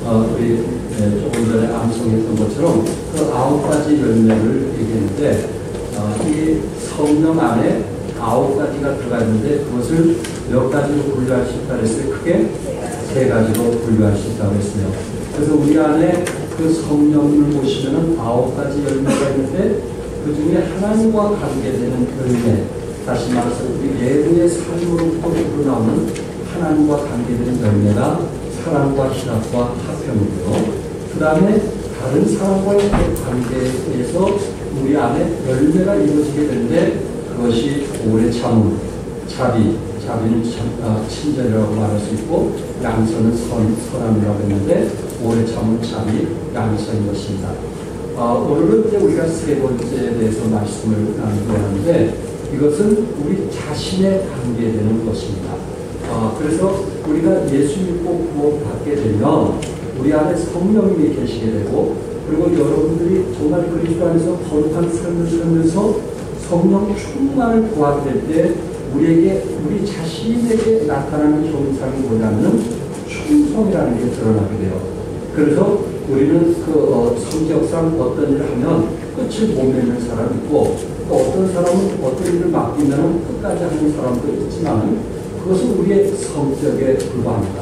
우리 조금 전에 암송했던 것처럼 그 9가지 열매를 얘기했는데 이 성령 안에 9가지가 들어가 있는데 그것을 몇 가지로 분류할 수 있다고 했어요? 크게 3가지로 분류할 수 있다고 했어요. 그래서 우리 안에 그 성령을 보시면은 9가지 열매가 있는데 그 중에 하나님과 관계되는 열매, 다시 말해서 우리 내부의 삶으로부터 우러나오는 하나님과 관계되는 열매가 사랑과 희락과 화평이고요. 그 다음에 다른 사람과의 관계에서 우리 안에 열매가 이루어지게 되는데 그것이 오래 참음, 자비는 친절이라고 말할 수 있고 양선은 선함이라고 했는데 오래 참은 자비, 양선인 것입니다. 오늘은 이제 우리가 3번째에 대해서 말씀을 나누려 하는데 이것은 우리 자신에 관계되는 것입니다. 그래서 우리가 예수 믿고 구원받게 되면 우리 안에 성령님이 계시게 되고 그리고 여러분들이 정말 그리스도 안에서 거룩한 삶을 살면서 성령 충만을 구하게 될 때 우리 자신에게 나타나는 형상이 뭐냐면 충성이라는 게 드러나게 돼요. 그래서 우리는 성격상 어떤 일을 하면 끝을 못 맺는 사람이 있고 또 어떤 사람은 어떤 일을 맡기면 끝까지 하는 사람도 있지만 그것은 우리의 성격에 불과합니다.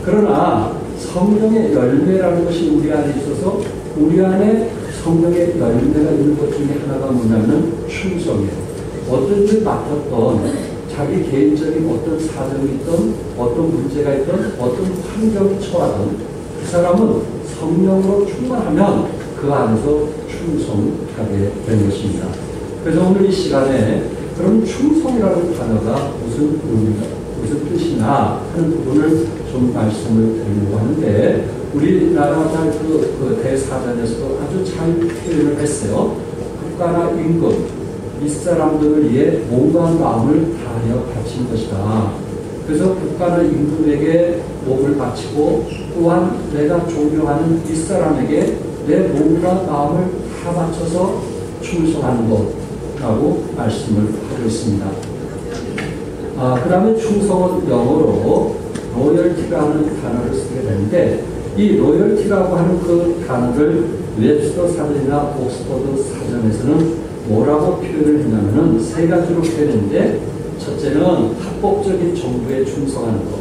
그러나 성령의 열매라는 것이 우리 안에 있어서 우리 안에 성령의 열매가 있는 것 중에 하나가 뭐냐면 충성이에요. 어떤 일을 맡았던 자기 개인적인 어떤 사정이 있던 어떤 문제가 있던 어떤 환경에 처하던 그 사람은 성령으로 충만하면 그 안에서 충성하게 되는 것입니다. 그래서 오늘 이 시간에 그런 충성이라는 단어가 무슨 뜻이냐 하는 부분을 좀 말씀을 드리려고 하는데 우리나라 그 대사전에서도 아주 잘 표현을 했어요. 국가나 임금, 윗사람들을 위해 몸과 마음을 다하여 바친 것이다. 그래서 국가나 임금에게 몸을 바치고 또한 내가 존경하는 윗사람에게 내 몸과 마음을 다 바쳐서 충성하는 것라고 말씀을 하고 있습니다. 그 다음에 충성은 영어로 로열티라는 단어를 쓰게 되는데 이 로열티라고 하는 그 단어를 웹스터 사전이나 옥스퍼드 사전에서는 뭐라고 표현을 했냐면은 3가지로 표현했는데 첫째는 합법적인 정부에 충성하는 것,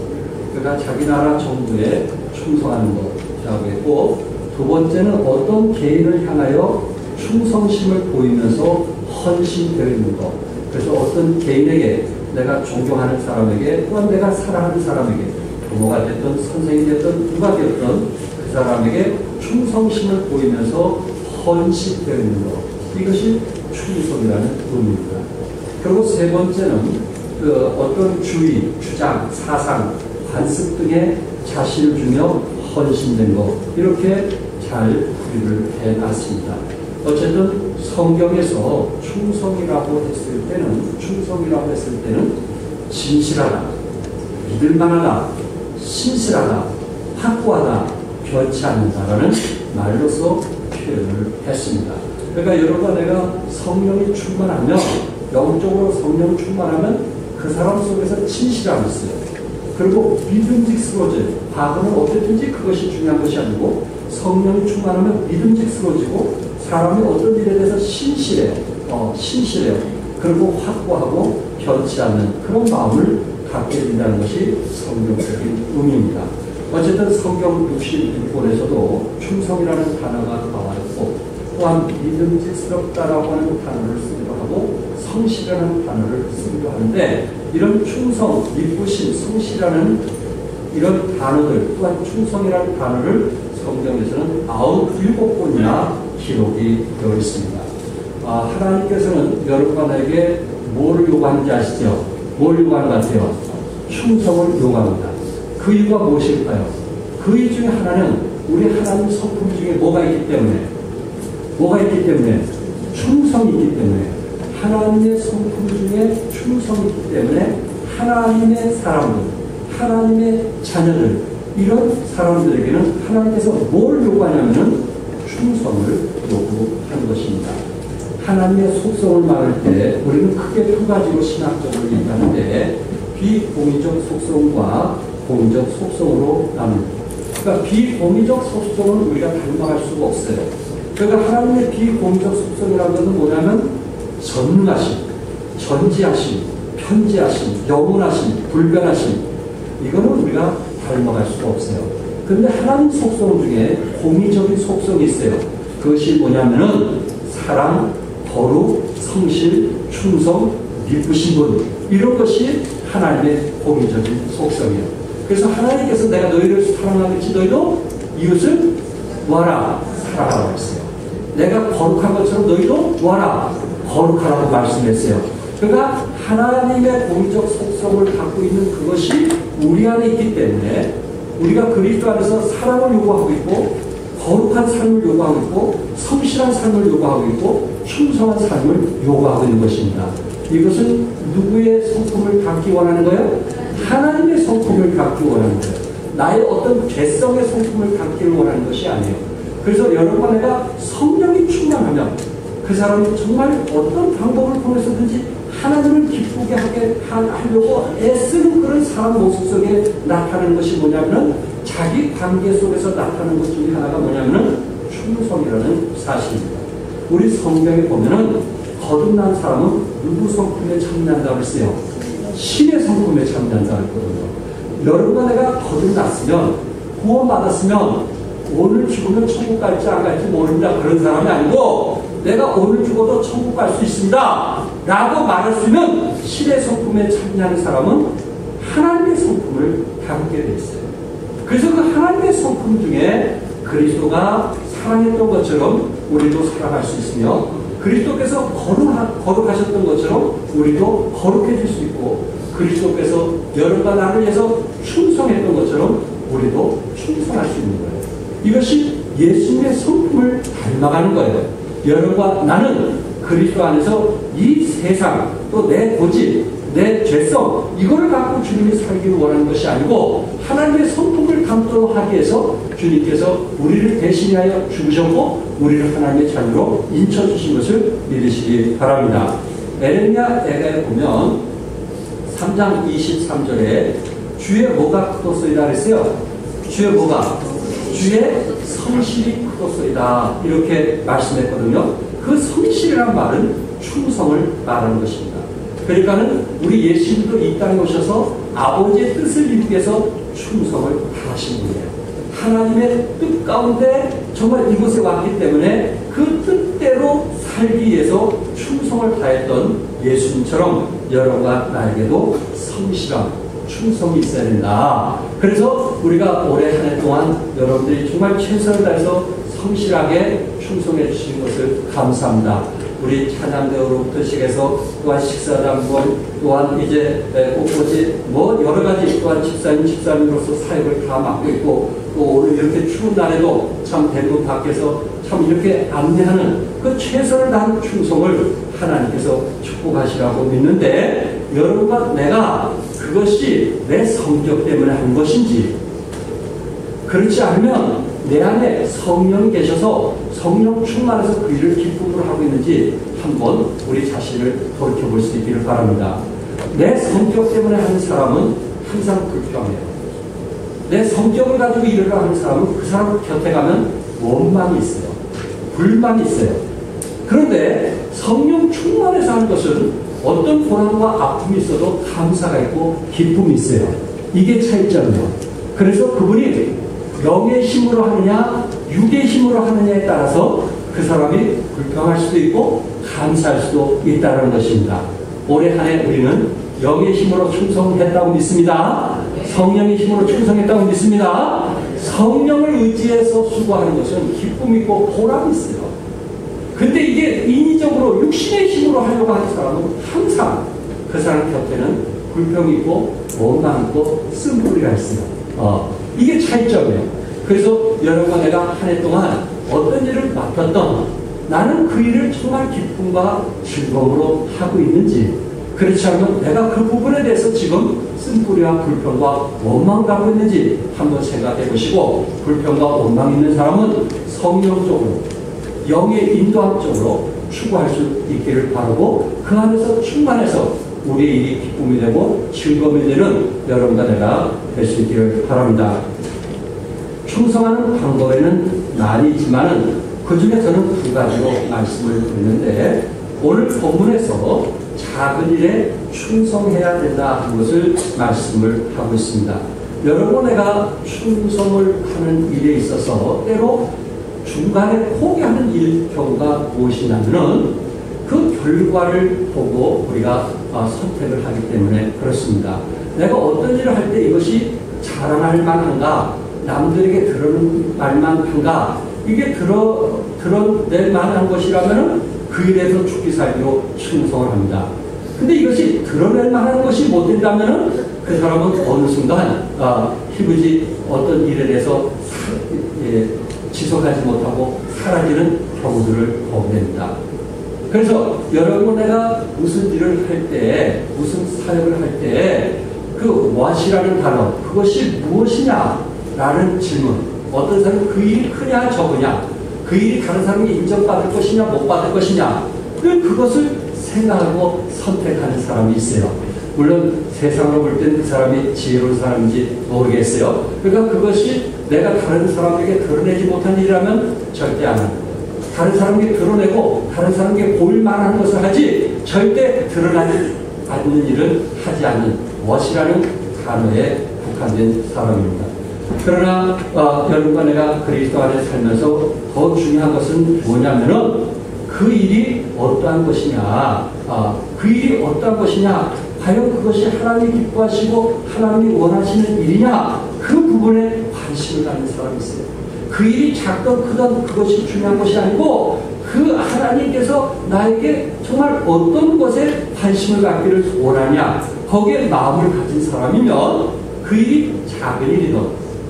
그러니까 자기 나라 정부에 충성하는 것이라고 했고 두 번째는 어떤 개인을 향하여 충성심을 보이면서 헌신되어 있는 것, 그래서 어떤 개인에게 내가 존경하는 사람에게 또한 내가 사랑하는 사람에게 부모가 됐든 선생이 됐든 누가 됐든 그 사람에게 충성심을 보이면서 헌신되어 있는 것, 이것이 충성이라는 의미입니다. 그리고 3번째는 어떤 주의, 주장, 사상, 관습 등에 자신을 주며 헌신된 것, 이렇게 잘 풀이를 해놨습니다. 어쨌든 성경에서 충성이라고 했을 때는 진실하다, 믿을만하다, 신실하다, 확고하다, 변치 않는다라는 말로서 표현을 했습니다. 그러니까 여러분과 내가 성령이 충만하면, 영적으로 성령이 충만하면 그 사람 속에서 진실함이 있어요. 그리고 믿음직스러워져요. 과거는 어땠든지 그것이 중요한 것이 아니고 성령이 충만하면 믿음직스러워지고 사람이 어떤 일에 대해서 신실해요. 그리고 확고하고 변치 않는 그런 마음을 갖게 된다는 것이 성경적인 의미입니다. 어쨌든 성경 61권에서도 충성이라는 단어가 나와 있고 또한 믿음직스럽다라고 하는 단어를 쓰기도 하고 성실이라는 단어를 쓰기도 하는데 이런 충성, 믿으심, 성실이라는 이런 단어들 또한 충성이라는 단어를 성경에서는 97번이나 기록이 되어 있습니다. 하나님께서는 여러분과 나에게 뭐를 요구하는지 아시죠? 뭘 요구하는 것 같아요? 충성을 요구합니다. 그 이유가 무엇일까요? 그 이유 중에 하나는 우리 하나님 성품 중에 뭐가 있기 때문에 충성이 있기 때문에 하나님의 성품 중에 충성이 있기 때문에 하나님의 사람들, 하나님의 자녀들 이런 사람들에게는 하나님께서 뭘 요구하냐면 충성을 요구하는 것입니다. 하나님의 속성을 말할 때 우리는 크게 2가지로 신학적으로 얘기하는데 비공의적 속성과 공의적 속성으로 나눕니다. 그러니까 비공의적 속성은 우리가 닮아갈 수가 없어요. 그러니까 하나님의 비공의적 속성이라는 것은 뭐냐면 전능하심, 전지하심, 편지하심, 영원하심, 불변하심, 이거는 우리가 닮아갈 수가 없어요. 그런데 하나님 속성 중에 공의적인 속성이 있어요. 그것이 뭐냐면은 사랑, 거룩, 성실, 충성, 미쁘신 분, 이런 것이 하나님의 공의적인 속성이에요. 그래서 하나님께서 내가 너희를 사랑하겠지 너희도 이웃을 뭐하라? 사랑하라고 했어요. 내가 거룩한 것처럼 너희도 뭐하라? 거룩하라고 말씀했어요. 그러니까 하나님의 공의적 속성을 갖고 있는 그것이 우리 안에 있기 때문에 우리가 그리스도 안에서 사랑을 요구하고 있고 거룩한 삶을 요구하고 있고 성실한 삶을 요구하고 있고 충성한 삶을 요구하고 있는 것입니다. 이것은 누구의 성품을 갖기 원하는 거예요? 하나님의 성품을 갖기 원하는 거예요. 나의 어떤 죄성의 성품을 갖기를 원하는 것이 아니에요. 그래서 여러분과 내가 성령이 충만하면 그 사람이 정말 어떤 방법을 통해서든지 하나님을 기쁘게 하려고 애쓰는 그런 사람 모습 속에 나타나는 것이 뭐냐면은 자기 관계 속에서 나타나는 것 중에 하나가 뭐냐면은 충성이라는 사실입니다. 우리 성경에 보면은 거듭난 사람은 누구 성품에 참여한다고 했어요? 신의 성품에 참여한다고 했거든요. 여러분과 내가 거듭났으면 구원받았으면 오늘 죽으면 천국 갈지 안 갈지 모른다 그런 사람이 아니고 내가 오늘 죽어도 천국 갈 수 있습니다 라고 말할 수 있는 신의 성품에 참여하는 사람은 하나님의 성품을 담게 돼 있어요. 그래서 그 하나님의 성품 중에 그리스도가 사랑했던 것처럼 우리도 살아갈 수 있으며 그리스도께서 거룩하셨던 것처럼 우리도 거룩해질 수 있고 그리스도께서 여러분과 나를 위해서 충성했던 것처럼 우리도 충성할 수 있는 거예요. 이것이 예수님의 성품을 닮아가는 거예요. 여러분과 나는 그리스도 안에서 이 세상 또 내 고집, 내 죄성 이거를 갖고 주님이 살기를 원하는 것이 아니고 하나님의 성품을 담도록 하기 위해서 주님께서 우리를 대신하여 죽으셨고 우리를 하나님의 자녀로 인쳐주신 것을 믿으시기 바랍니다. 에레미야에 보면 3장 23절에 주의 뭐가 크도소이다 그랬어요. 주의 뭐가? 주의 성실이 크도소이다 이렇게 말씀했거든요. 그 성실이란 말은 충성을 말하는 것입니다. 그러니까는 우리 예수님도 이 땅에 오셔서 아버지의 뜻을 이루기 위해서 충성을 다하신 분이에요. 하나님의 뜻 가운데 정말 이곳에 왔기 때문에 그 뜻대로 살기 위해서 충성을 다했던 예수님처럼 여러분과 나에게도 성실함, 충성이 있어야 된다. 그래서 우리가 올해 한 해 동안 여러분들이 정말 최선을 다해서 성실하게 충성해 주신 것을 감사합니다. 우리 찬양대회로부터 시작해서 또한 식사장권 또한 이제 곳곳이 뭐 여러 가지 또한 집사님으로서 사역을 다 맡고 있고 또 오늘 이렇게 추운 날에도 참 대부분 밖에서 참 이렇게 안내하는 그 최선을 다한 충성을 하나님께서 축복하시라고 믿는데 여러분과 내가 그것이 내 성격 때문에 한 것인지 그렇지 않으면 내 안에 성령이 계셔서 성령 충만해서 그 일을 기쁨으로 하고 있는지 한번 우리 자신을 돌이켜볼 수 있기를 바랍니다. 내 성격 때문에 하는 사람은 항상 불평해요. 내 성격을 가지고 일을 하는 사람은 그 사람 곁에 가면 원망이 있어요. 불만이 있어요. 그런데 성령 충만해서 하는 것은 어떤 고난과 아픔이 있어도 감사가 있고 기쁨이 있어요. 이게 차이점이에요. 그래서 그분이 영의 힘으로 하느냐 육의 힘으로 하느냐에 따라서 그 사람이 불평할 수도 있고 감사할 수도 있다는 것입니다. 올해 한 해 우리는 영의 힘으로 충성했다고 믿습니다. 성령의 힘으로 충성했다고 믿습니다. 성령을 의지해서 수고하는 것은 기쁨이 있고 보람이 있어요. 근데 이게 인위적으로 육신의 힘으로 하려고 하는 사람은 항상 그 사람 곁에는 불평이 있고 원망이 있고 쓴뿌리가 있어요. 이게 차이점이에요. 그래서 여러분과 내가 한 해 동안 어떤 일을 맡았던 나는 그 일을 정말 기쁨과 즐거움으로 하고 있는지 그렇지 않으면 내가 그 부분에 대해서 지금 쓴뿌리와 불평과 원망을 하고 있는지 한번 생각해 보시고 불평과 원망 있는 사람은 성령적으로 영의 인도함 쪽으로 추구할 수 있기를 바라고 그 안에서 충만해서 우리의 일이 기쁨이 되고 즐거움이 되는 여러분과 내가 될 수 있기를 바랍니다. 충성하는 방법에는 많이 있지만은 그 중에 저는 두 가지로 말씀을 드리는데, 오늘 본문에서 작은 일에 충성해야 된다 하는 것을 말씀을 하고 있습니다. 여러분, 내가 충성을 하는 일에 있어서 때로 중간에 포기하는 일 경우가 무엇이냐면은 그 결과를 보고 우리가 선택을 하기 때문에 그렇습니다. 내가 어떤 일을 할 때 이것이 자랑할 만한가, 남들에게 들을 말만 한가, 이게 드러낼 만한 것이라면 그 일에서 죽기 살기로 충성을 합니다. 근데 이것이 드러낼 만한 것이 못 된다면 그 사람은 어느 순간 희부지 어떤 일에 대해서 지속하지 못하고 사라지는 경우들을 보게 됩니다. 그래서 여러분, 내가 무슨 일을 할 때, 무슨 사역을 할 때 그 what이라는 단어, 그것이 무엇이냐라는 질문, 어떤 사람은 그 일이 크냐 적으냐, 그 일이 다른 사람에게 인정받을 것이냐 못 받을 것이냐, 그것을 생각하고 선택하는 사람이 있어요. 물론 세상으로 볼 때는 그 사람이 지혜로운 사람인지 모르겠어요. 그러니까 그것이 내가 다른 사람에게 드러내지 못한 일이라면 절대 안 합니다. 다른 사람에게 드러내고 다른 사람에게 보일 만한 것을 하지, 절대 드러나지 않는 일은 하지 않는 what이라는 단어에 국한된 사람입니다. 그러나 여러분과 내가 그리스도 안에 살면서 더 중요한 것은 뭐냐면은 그 일이 어떠한 것이냐, 그 일이 어떠한 것이냐, 과연 그것이 하나님이 기뻐하시고 하나님이 원하시는 일이냐, 그 부분에 관심을 갖는 사람이 있어요. 그 일이 작든 크든 그것이 중요한 것이 아니고, 그 하나님께서 나에게 정말 어떤 것에 관심을 갖기를 원하냐, 거기에 마음을 가진 사람이면 그 일이 작은 일이든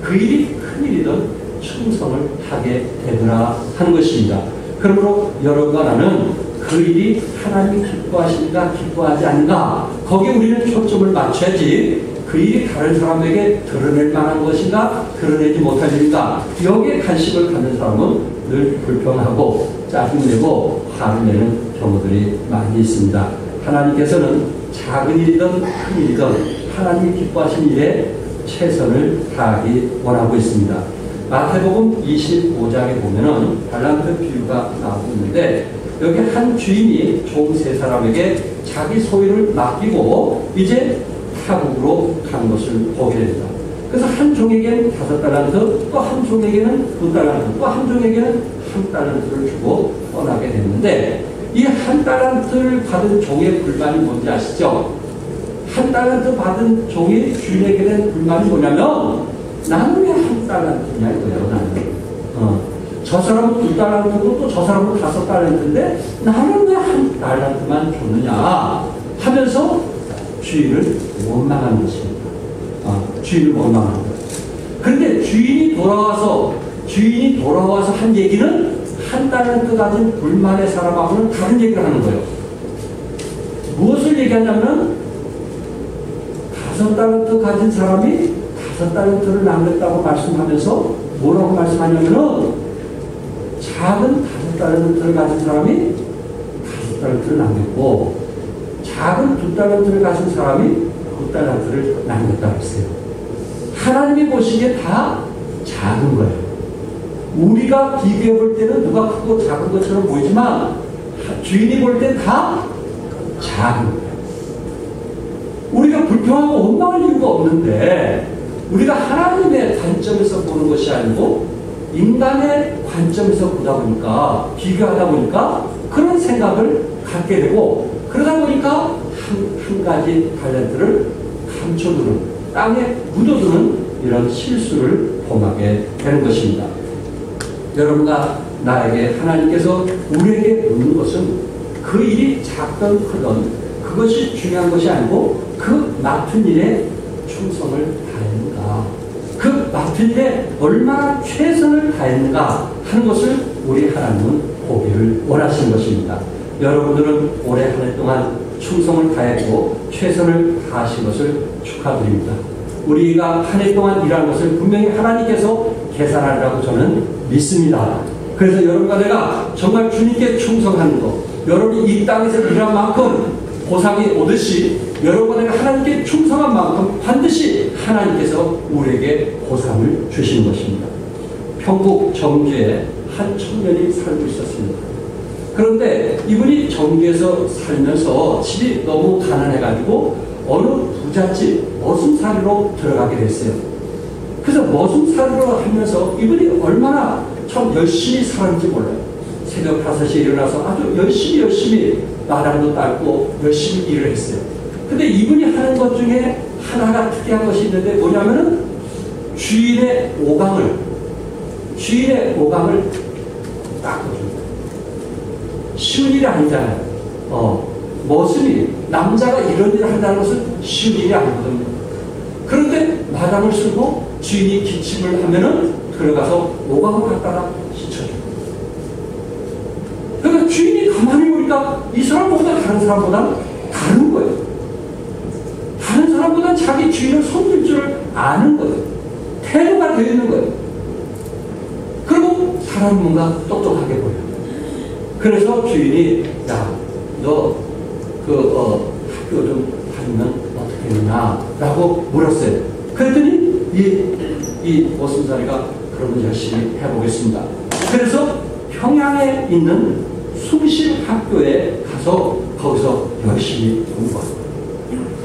그 일이 큰 일이든 충성을 하게 되더라 하는 것입니다. 그러므로 여러분과 나는 그 일이 하나님이 기뻐하시는가 기뻐하지 않는가, 거기에 우리는 초점을 맞춰야지, 그 일이 다른 사람에게 드러낼 만한 것인가 드러내지 못할 일인가, 여기에 관심을 갖는 사람은 늘 불평하고 짜증내고 화를 내는 경우들이 많이 있습니다. 하나님께서는 작은 일이든 큰 일이든 하나님이 기뻐하신 일에 최선을 다하기 원하고 있습니다. 마태복음 25장에 보면은 달란트 비유가 나오고 있는데, 여기 한 주인이 종 세 사람에게 자기 소유를 맡기고 이제 타국으로 간 것을 보게 됩니다. 그래서 한 종에게는 5달란트, 또 한 종에게는 2달란트, 또 한 종에게는 1달란트를 주고 떠나게 됐는데, 이 1달란트를 받은 종의 불만이 뭔지 아시죠? 1달란트 받은 종이 주인에게 된 불만이 뭐냐면, 나는 왜 1달란트냐 이거예요. 나는 저 사람은 2달란트고 또 저 사람은 5달란트인데 나는 왜 1달란트만 줬느냐 하면서 주인을 원망한 것입니다. 주인을 원망한 거예요. 그런데 주인이 돌아와서 한 얘기는 1달란트 가진 불만의 사람하고는 다른 얘기를 하는 거예요. 무엇을 얘기하냐면, 5달란트 가진 사람이 5달란트를 남겼다고 말씀하면서 뭐라고 말씀하냐면은, 작은 5달란트를 가진 사람이 5달란트를 남겼고, 작은 2달란트를 가진 사람이 9달란트를 남겼다고 했어요. 하나님이 보시기에 다 작은 거예요. 우리가 비교해 볼 때는 누가 크고 작은 것처럼 보이지만, 주인이 볼 때 다 작은 거예요. 우리가 불평하고 원망할 이유가 없는데, 우리가 하나님의 관점에서 보는 것이 아니고 인간의 관점에서 보다 보니까, 비교하다 보니까 그런 생각을 갖게 되고, 그러다 보니까 한 가지 달란트를 감춰두는, 땅에 묻어두는 이런 실수를 범하게 되는 것입니다. 여러분과 나에게 하나님께서 우리에게 묻는 것은 그 일이 작든 크든 그것이 중요한 것이 아니고, 그 맡은 일에 충성을 다했는가, 그 맡은 일에 얼마나 최선을 다했는가 하는 것을 우리 하나님은 보기를 원하시는 것입니다. 여러분들은 올해 한 해 동안 충성을 다했고 최선을 다하신 것을 축하드립니다. 우리가 한 해 동안 일한 것을 분명히 하나님께서 계산하리라고 저는 믿습니다. 그래서 여러분과 내가 정말 주님께 충성하는 것, 여러분이 이 땅에서 일한 만큼 보상이 오듯이 여러분과 내가 하나님께 충성한 만큼 반드시 하나님께서 우리에게 보상을 주시는 것입니다. 경북 정주에 한 청년이 살고 있었습니다. 그런데 이분이 정주에서 살면서 집이 너무 가난해가지고 어느 부잣집 머슴살이로 들어가게 됐어요. 그래서 머슴살이로 하면서 이분이 얼마나 참 열심히 살았는지 몰라요. 새벽 5시에 일어나서 아주 열심히 마당도 닦고 열심히 일을 했어요. 근데 이분이 하는 것 중에 하나가 특이한 것이 있는데 뭐냐면은 주인의 오강을 닦아줍니다. 쉬운 일이 아니잖아요. 머슴이 남자가 이런 일을 한다는 것은 쉬운 일이 아니거든요. 그런데 마당을 쓰고 주인이 기침을 하면은 들어가서 오강을 갖다가 씻어줘요. 그러니까 주인이 가만히 보니까 이 사람보다 다른 사람보다 다른 거예요. 다른 사람보다 자기 주인을 섬길 줄 아는 거예요. 태도가 되어 있는 거예요. 그리고 사람이 뭔가 똑똑하게 보여요. 그래서 주인이 야, 너 학교 좀 다니면 어떻게 되느냐 라고 물었어요. 그랬더니 이 머슴살이가 그러면 열심히 해보겠습니다. 그래서 평양에 있는 숭실 학교에 가서 거기서 열심히 공부하고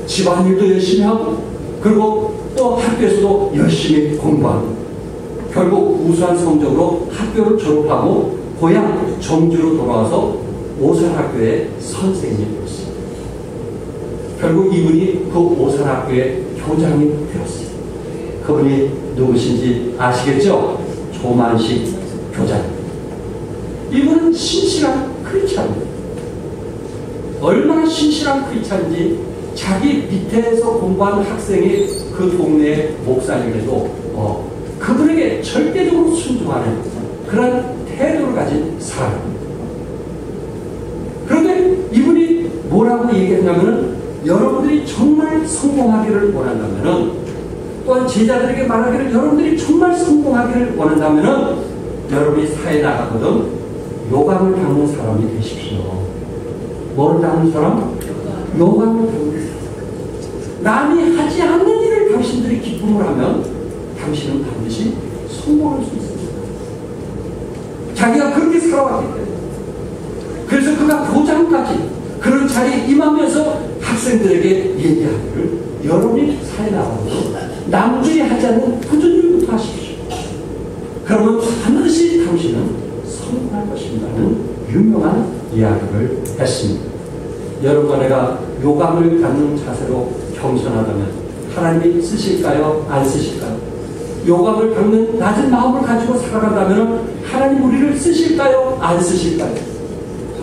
집안일도 열심히 하고 그리고 또 학교에서도 열심히 공부하고 결국 우수한 성적으로 학교를 졸업하고 고향 정주로 돌아와서 오산학교의 선생님이 되었어요. 결국 이분이 그 오산학교의 교장이 되었어요. 그분이 누구신지 아시겠죠? 조만식 교장. 이분은 신실한 크리스찬입니다. 얼마나 신실한 크리스찬인지 자기 밑에서 공부한 학생이 그 동네의 목사님에도 그분에게 절대적으로 순종하는 그런 태도를 가진 사람입니다. 그런데 이분이 뭐라고 얘기했냐면은 여러분들이 정말 성공하기를 원한다면은 또한 제자들에게 말하기를 여러분들이 정말 성공하기를 원한다면은 여러분이 사회에 나가거든 요강을 닦는 사람이 되십시오. 뭐를 닦는 사람? 요강을 닦는 사람. 남이 하지 않는 일을 당신들이 기쁨을 하면 당신은 반드시 성공할 수 있습니다. 자기가 그렇게 살아왔기 때문에. 그래서 그가 교장까지 그런 자리에 임하면서 학생들에게 얘기하기를 여러분이 사회 나가서 남들이 하지 않는 굳은 일부터 하십시오. 그러면 반드시 당신은 성공할 것입니다는 유명한 이야기를 했습니다. 여러분과 내가 요강을 갖는 자세로 겸손하다면 하나님이 쓰실까요? 안 쓰실까요? 요강을 갖는 낮은 마음을 가지고 살아간다면 하나님 우리를 쓰실까요? 안 쓰실까요?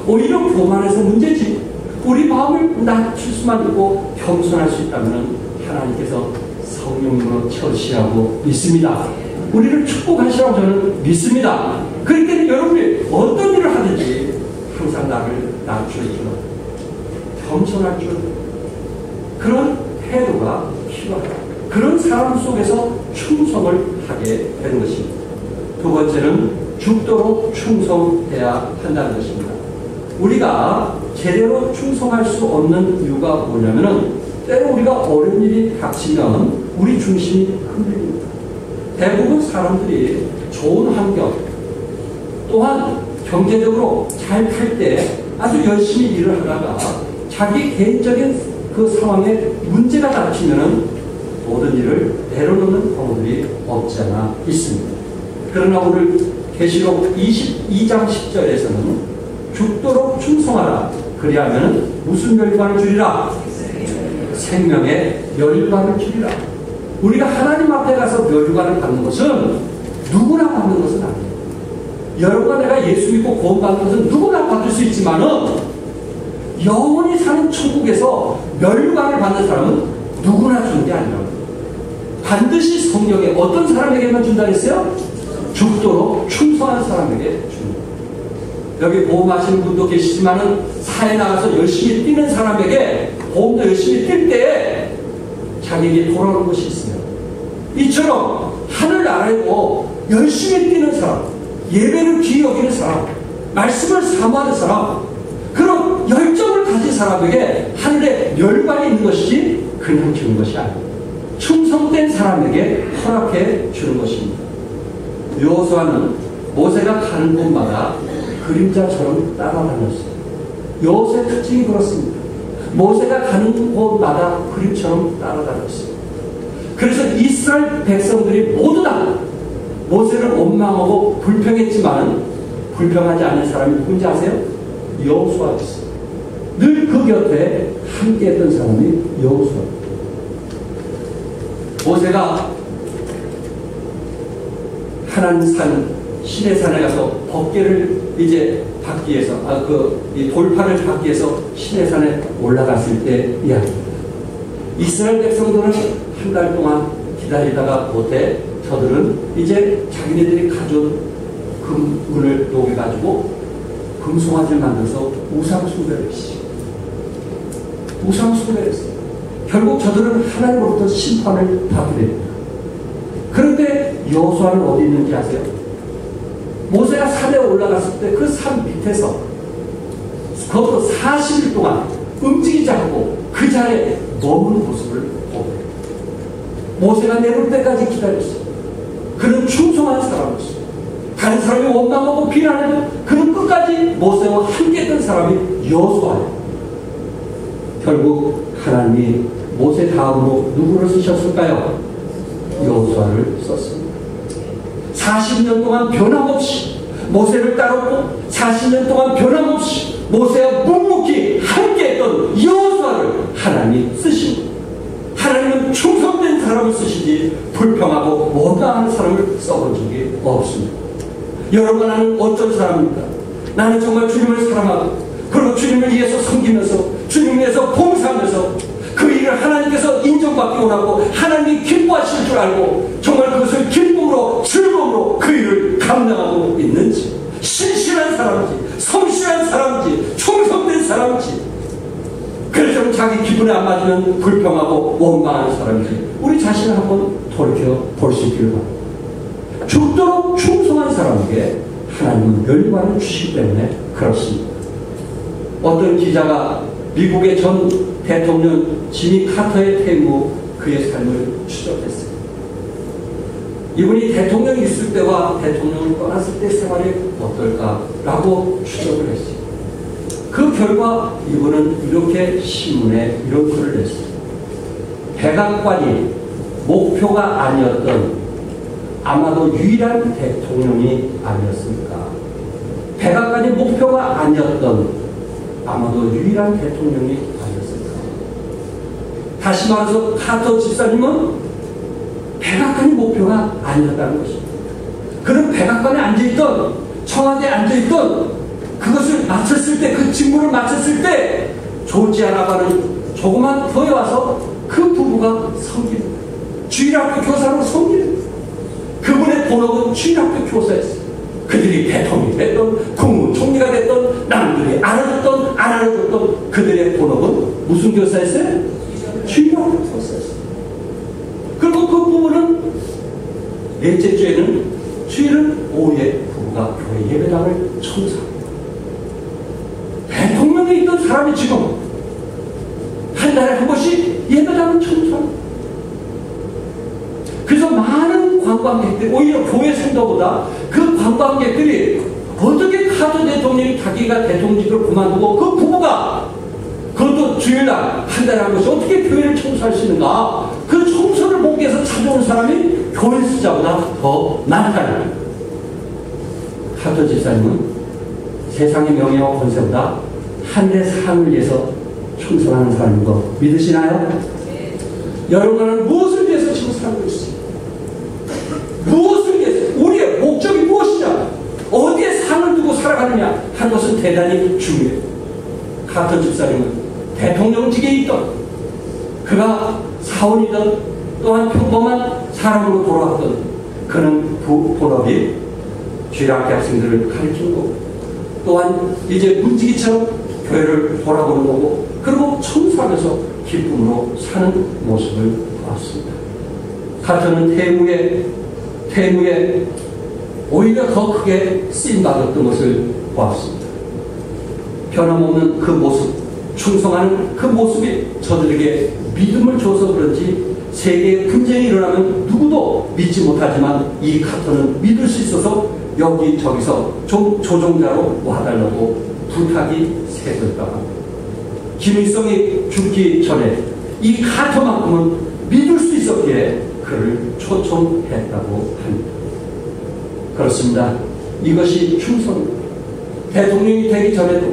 오히려 교만해서 문제지. 우리 마음을 낮출 수만 있고 겸손할 수 있다면 하나님께서 성령으로 채우시라고 믿습니다. 우리를 축복하시라고 저는 믿습니다. 그렇기 때문에 여러분이 어떤 일을 하든지 항상 나를 낮출 줄, 겸손할 줄, 그런 태도가 필요하다. 그런 사람 속에서 충성을 하게 되는 것입니다. 두 번째는 죽도록 충성해야 한다는 것입니다. 우리가 제대로 충성할 수 없는 이유가 뭐냐면은 때로 우리가 어려운 일이 닥치면 우리 중심이 흔들립니다. 대부분 사람들이 좋은 환경 또한 경제적으로 잘 탈 때 아주 열심히 일을 하다가 자기 개인적인 그 상황에 문제가 닥치면은 모든 일을 내려놓는 경우들이 없지 않아 있습니다. 그러나 오늘 계시록 22장 10절에서는 죽도록 충성하라. 그리하면 무슨 멸관을 주리라? 생명의 멸관을 주리라. 우리가 하나님 앞에 가서 멸관을 받는 것은 누구나 받는 것은 아니에요. 여러분과 내가 예수 믿고 구원받는 것은 누구나 받을 수 있지만은 영원히 사는 천국에서 멸관을 받는 사람은 누구나 주는 게 아니라고. 반드시 성령에 어떤 사람에게만 준다 했어요? 죽도록 충성한 사람에게 주는 거예요. 여기 보험하시는 분도 계시지만은 사회에 나가서 열심히 뛰는 사람에게 보험도 열심히 뛸 때 자기에게 돌아오는 것이 있어요. 이처럼 하늘나라에도 열심히 뛰는 사람, 예배를 귀히 여기는 사람, 말씀을 사모하는 사람, 그런 열정을 가진 사람에게 하늘에 멸관이 있는 것이지 그냥 주는 것이 아니에요. 충성된 사람에게 허락해 주는 것입니다. 여호수아는 모세가 가는 곳마다 그림자처럼 따라다녔어요. 여호수아의 특징이 그렇습니다. 모세가 가는 곳마다 그림처럼 따라다녔어요. 그래서 이스라엘 백성들이 모두 다 모세를 원망하고 불평했지만 불평하지 않은 사람이 누군지 아세요? 여호수아였어요. 늘 그 곁에 함께했던 사람이 여호수아. 모세가 하나님 산 시내산에 가서 법궤를 이제 받기 위해서 이 돌판을 받기 위해서 시내산에 올라갔을 때 이야기입니다. 이스라엘 백성들은 한 달 동안 기다리다가 못해 저들은 이제 자기네들이 가져온 금을 녹여가지고 금송아지를 만들어서 우상숭배를 했어요. 우상숭배를 했어요. 결국 저들은 하나님으로부터 심판을 받게 됩니다. 그런데 여호수아는 어디 있는지 아세요? 모세가 산에 올라갔을 때 그 산 밑에서 거기서 40일 동안 움직이지 않고 그 자리에 머무는 모습을 보고 모세가 내려올 때까지 기다렸어요. 그는 충성한 사람이었어요. 다른 사람이 원망하고 비난해도 그는 끝까지 모세와 함께했던 사람이 여호수아예요. 결국 하나님이 모세 다음으로 누구를 쓰셨을까요? 여호수아를 썼습니다. 40년 동안 변함없이 모세를 따랐고 40년 동안 변함없이 모세와 묵묵히 함께했던 여호수아를 하나님이 쓰십니다. 하나님은 충성된 사람을 쓰시지 불평하고 원망하는 사람을 써본 적이 없습니다. 여러분, 나는 어떤 사람입니까? 나는 정말 주님을 사랑하고 그리고 주님을 위해서 섬기면서 주님을 위해서 봉사하면서 그 일을 하나님께서 인정받기 원하고 하나님이 기뻐하실 줄 알고 정말 그것을 기쁨으로 즐거움으로 그 일을 감당하고 있는지, 신실한 사람인지 성실한 사람인지 충성된 사람인지, 그래서 자기 기분에 안 맞으면 불평하고 원망하는 사람인지 우리 자신을 한번 돌이켜 볼 수 있기를 바랍니다. 죽도록 충성한 사람에게 하나님은 멸관을 주시기 때문에 그렇습니다. 어떤 기자가 미국의 전 대통령 지미 카터의 퇴임 후 그의 삶을 추적했어요. 이분이 대통령이 있을 때와 대통령을 떠났을 때 생활이 어떨까라고 추적을 했어요. 그 결과 이분은 이렇게 신문에 이런 글을 냈어요. 백악관이 목표가 아니었던 아마도 유일한 대통령이 아니었습니까? 백악관이 목표가 아니었던 아마도 유일한 대통령이 아니었습니까? 다시 말해서 카터 집사님은 백악관이 목표가 아니었다는 것입니다. 그는 백악관에 앉아있던, 청와대에 앉아있던 그것을 마쳤을 때, 그 직무를 마쳤을 때 조지아나바는 조그만 교회 와서 그 부부가 섬깁니다. 주일학교 교사로 섬깁니다. 그분의 본업은 주일학교 교사였어요. 그들이 대통령이 됐던 국무총리가 됐던 남들이 알아줬던 안 알아줬던 그들의 본업은 무슨 교사였어요? 주일학교 교사였어요. 그리고 그 부부는 넷째 주에는 주일은 오후에 부부가 교회 예배당을 청소합니다. 대통령에 있던 사람이 지금 한 달에 한 번씩 예배당을 청소합니다. 그래서 많은 관광객들이 오히려 교회 성도보다 그 관광객들이 어떻게 카터 대통령이 자기가 대통령직을 그만두고 그 부부가 그것도 주일날 한 달에 한 번씩 어떻게 교회를 청소할 수 있는가, 그 청소를 보기 위해서 찾아오는 사람이 교회 숫자보다 더 많다는. 카터 집사님은 세상의 명예와 권세보다 하늘의 삶을 위해서 충성하는 사람인 거 믿으시나요? 네. 여러분은 무엇을 위해서 지금 살고 있습니까? 무엇을 위해서? 우리의 목적이 무엇이냐? 어디에 상을 두고 살아가느냐 하는 것은 대단히 중요해요. 카터 집사님은 대통령직에 있던, 그가 사원이든 또한 평범한 사람으로 돌아왔던 그는 본업이 주일학교 학생들을 가르치는 거고, 또한 이제 문지기처럼 교회를 돌아보는 거고, 그리고 청소하면서 기쁨으로 사는 모습을 보았습니다. 카터는 퇴무에 오히려 더 크게 쓰임받았던 것을 보았습니다. 변함없는 그 모습, 충성하는 그 모습이 저들에게 믿음을 줘서 그런지 세계에 분쟁이 일어나면 누구도 믿지 못하지만 이 카터는 믿을 수 있어서 여기저기서 좀 조종자로 와달라고 부탁이 새겼다고 합니다. 김일성이 죽기 전에 이 카터만큼은 믿을 수 있었기에 그를 초청했다고 합니다. 그렇습니다. 이것이 충성입니다. 대통령이 되기 전에도,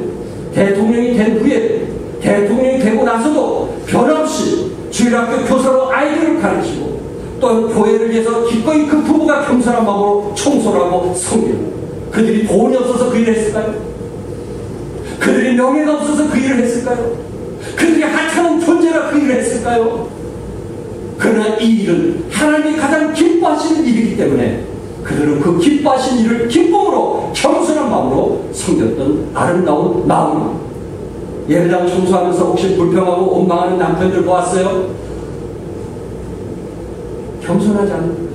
대통령이 된 후에, 대통령이 되고 나서도 변함없이 주일학교 교사로 아이들을 가르치고 또 교회를 위해서 기꺼이 그 부부가 겸손한 마음으로 청소를 하고 섬기고, 그들이 돈이 없어서 그 일을 했을까요? 그들이 명예가 없어서 그 일을 했을까요? 그들이 하찮은 존재라 그 일을 했을까요? 그러나 이 일은 하나님이 가장 기뻐하시는 일이기 때문에 그들은 그 기뻐하신 일을 기쁨으로 겸손한 마음으로 섬겼던 아름다운 마음. 예배당 청소하면서 혹시 불평하고 원망하는 남편들 보았어요? 겸손하지 않습니까?